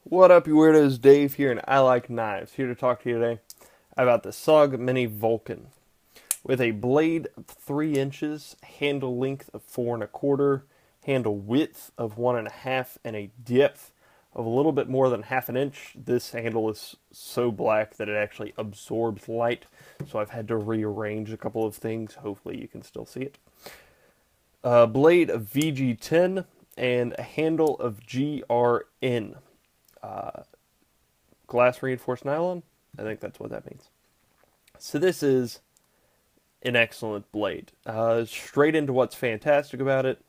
What up, you weirdos? Dave here, and I like knives. Here to talk to you today about the SOG Mini Vulcan. With a blade of 3 inches, handle length of 4 1/4, handle width of 1 1/2, and a depth of a little bit more than ½ an inch. This handle is so black that it actually absorbs light, so I've had to rearrange a couple of things. Hopefully you can still see it. A blade of VG10 and a handle of GRN. Glass reinforced nylon. I think that's what that means. So this is an excellent blade. Straight into what's fantastic about it.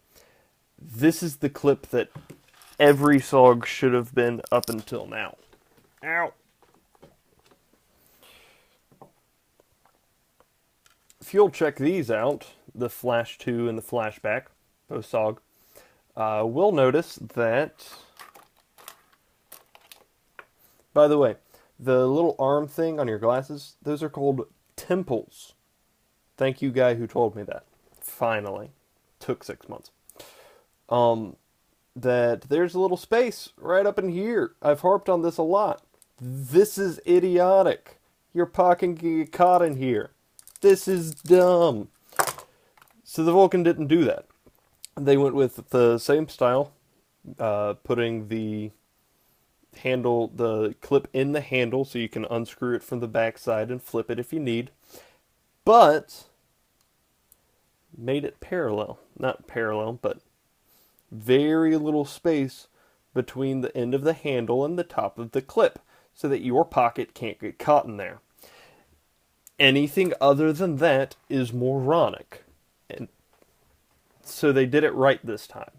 This is the clip that every SOG should have been up until now. Ow! If you'll check these out, the Flash 2 and the Flashback, both SOG, we'll notice that. By the way, the little arm thing on your glasses, those are called temples. Thank you, guy who told me that. Finally. Took 6 months. That there's a little space right up in here. I've harped on this a lot. This is idiotic. Your pocket can get caught in here. This is dumb. So the Vulcan didn't do that. They went with the same style, putting the clip in the handle so you can unscrew it from the back side and flip it if you need, but made it parallel. Not parallel, but very little space between the end of the handle and the top of the clip so that your pocket can't get caught in there. Anything other than that is moronic. And so they did it right this time.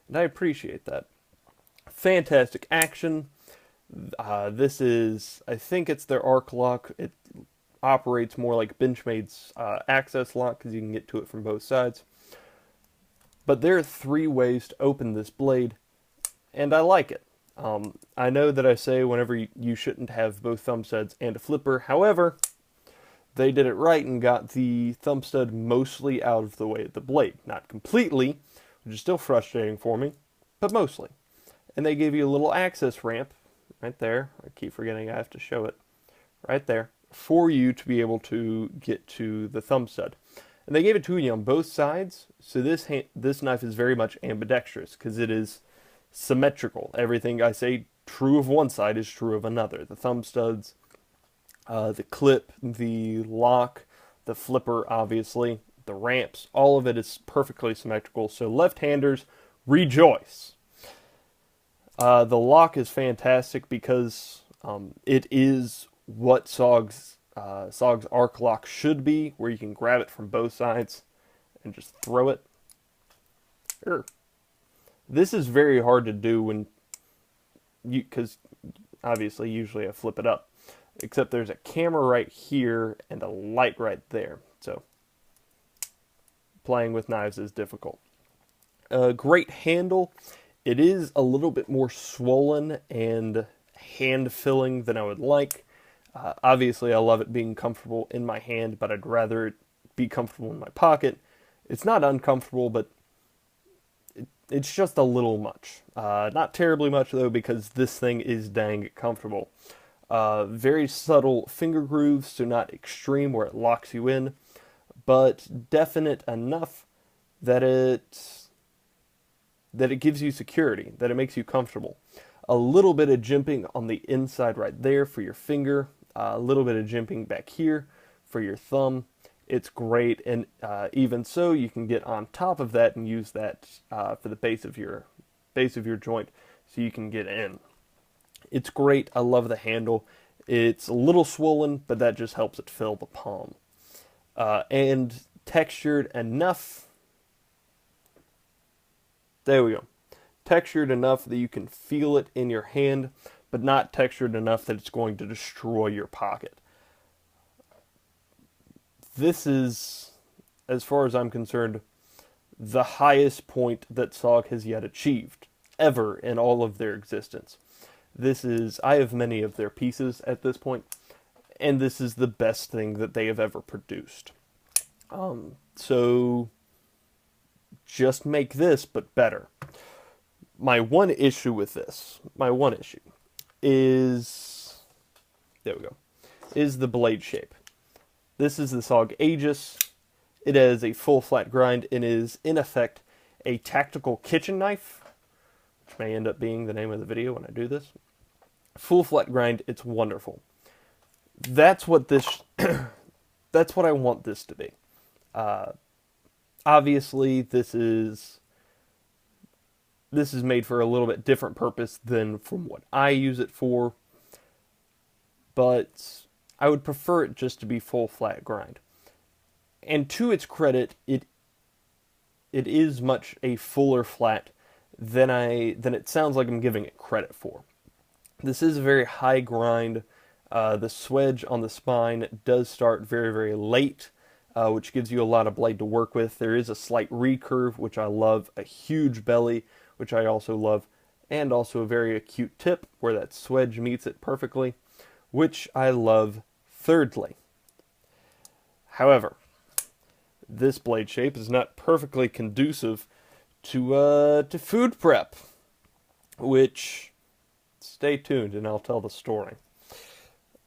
And I appreciate that. Fantastic action. This is, I think it's their arc lock. It operates more like Benchmade's access lock because you can get to it from both sides. But there are 3 ways to open this blade, and I like it. I know that I say whenever you shouldn't have both thumb studs and a flipper. However, they did it right and got the thumb stud mostly out of the way of the blade. Not completely, which is still frustrating for me, but mostly. And they gave you a little access ramp right there. I keep forgetting I have to show it. Right there. For you to be able to get to the thumb stud. And they gave it to you on both sides. So this knife is very much ambidextrous because it is symmetrical. Everything I say true of one side is true of another. The thumb studs, the clip, the lock, the flipper, obviously, the ramps, all of it is perfectly symmetrical. So left-handers, rejoice. The lock is fantastic because it is what SOG's arc lock should be, where you can grab it from both sides and just throw it. Sure. This is very hard to do when because obviously usually I flip it up, except there's a camera right here and a light right there, so playing with knives is difficult. Great handle. It is a little bit more swollen and hand-filling than I would like. Obviously, I love it being comfortable in my hand, but I'd rather it be comfortable in my pocket. It's not uncomfortable, but it's just a little much. Not terribly much, though, because this thing is dang comfortable. Very subtle finger grooves, so not extreme where it locks you in, but definite enough that it gives you security, that it makes you comfortable. A little bit of jimping on the inside right there for your finger, a little bit of jimping back here for your thumb. It's great, and even so, you can get on top of that and use that for the base of your joint, so you can get in. It's great. I love the handle. It's a little swollen, but that just helps it fill the palm. And textured enough. There we go. Textured enough that you can feel it in your hand, but not textured enough that it's going to destroy your pocket. This is, as far as I'm concerned, the highest point that SOG has yet achieved, ever in all of their existence. I have many of their pieces at this point, and this is the best thing that they have ever produced. So just make this, but better. My one issue with this, is, there we go, is the blade shape. This is the SOG Aegis. It has a full flat grind and is, in effect, a tactical kitchen knife, which may end up being the name of the video when I do this. Full flat grind, it's wonderful. That's what this, that's what I want this to be. Obviously, this is made for a little bit different purpose than from what I use it for, but I would prefer it just to be full flat grind. And to its credit, it is much a fuller flat than it sounds like I'm giving it credit for. This is a very high grind. The swedge on the spine does start very, very late, which gives you a lot of blade to work with. There is a slight recurve, which I love, a huge belly, which I also love, and also a very acute tip where that swedge meets it perfectly, which I love thirdly. However, this blade shape is not perfectly conducive to food prep, which, stay tuned and I'll tell the story.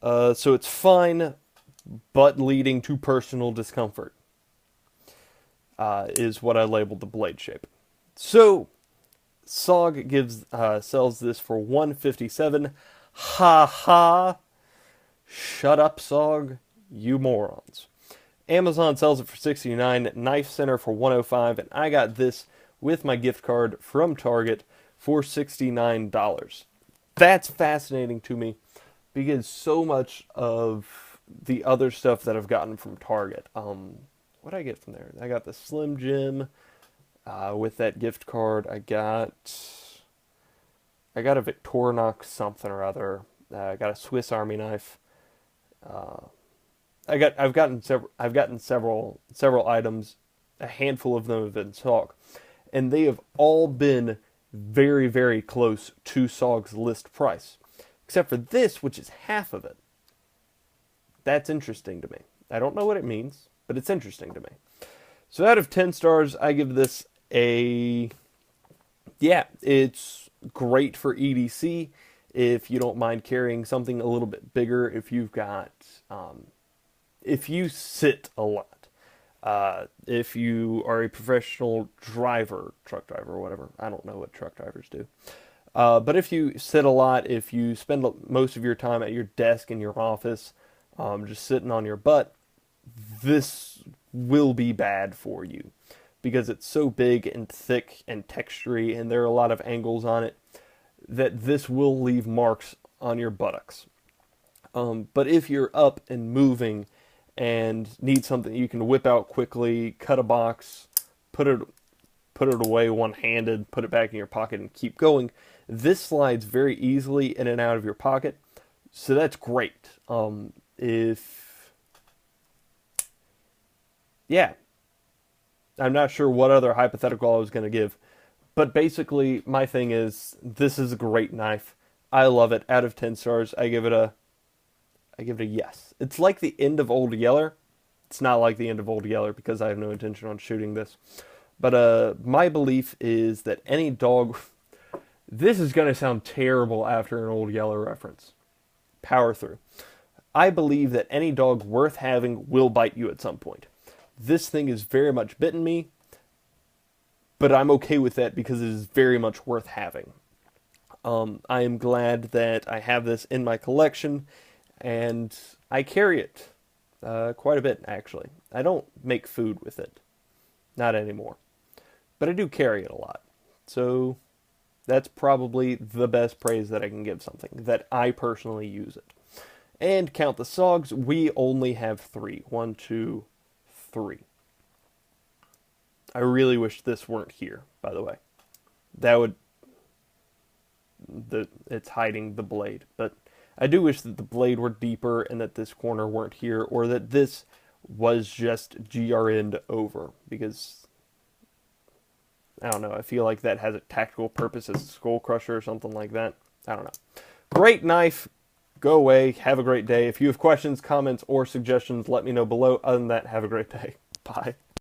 So it's fine, but leading to personal discomfort, is what I labeled the blade shape. So, SOG sells this for $157. Ha ha! Shut up, SOG, you morons. Amazon sells it for $69, Knife Center for $105, and I got this with my gift card from Target for $69. That's fascinating to me because so much of the other stuff that I've gotten from Target, what did I get from there? I got the Slim Jim with that gift card. I got a Victorinox something or other. I got a Swiss Army knife. I've gotten several items. A handful of them have been SOG, and they have all been very, very close to SOG's list price, except for this, which is half of it. That's interesting to me. I don't know what it means, but it's interesting to me. So out of 10 stars, I give this a, yeah, it's great for EDC if you don't mind carrying something a little bit bigger, if you've got, if you sit a lot, if you are a professional driver, truck driver or whatever. I don't know what truck drivers do. But if you sit a lot, if you spend most of your time at your desk in your office, just sitting on your butt, this will be bad for you because it's so big and thick and textury, and there are a lot of angles on it that this will leave marks on your buttocks. But if you're up and moving and need something you can whip out quickly, cut a box, put it away one-handed, put it back in your pocket and keep going, this slides very easily in and out of your pocket. So that's great. Yeah, I'm not sure what other hypothetical I was going to give, but basically my thing is this is a great knife. I love it. Out of 10 stars, I give it a yes. It's like the end of Old Yeller. It's not like the end of Old Yeller because I have no intention on shooting this. But my belief is that any dog, this is going to sound terrible after an Old Yeller reference. Power through. I believe that any dog worth having will bite you at some point. This thing is very much bitten me, but I'm okay with that because it is very much worth having. I am glad that I have this in my collection, and I carry it quite a bit, actually. I don't make food with it. Not anymore. But I do carry it a lot. So that's probably the best praise that I can give something, that I personally use it. And count the SOGs, we only have 3. 1, 2, 3. I really wish this weren't here, by the way. That would... it's hiding the blade. But I do wish that the blade were deeper and that this corner weren't here, or that this was just GRN'd over, because... I don't know, I feel like that has a tactical purpose as a skull crusher or something like that. I don't know. Great knife. Go away. Have a great day. If you have questions, comments, or suggestions, let me know below. Other than that, have a great day. Bye.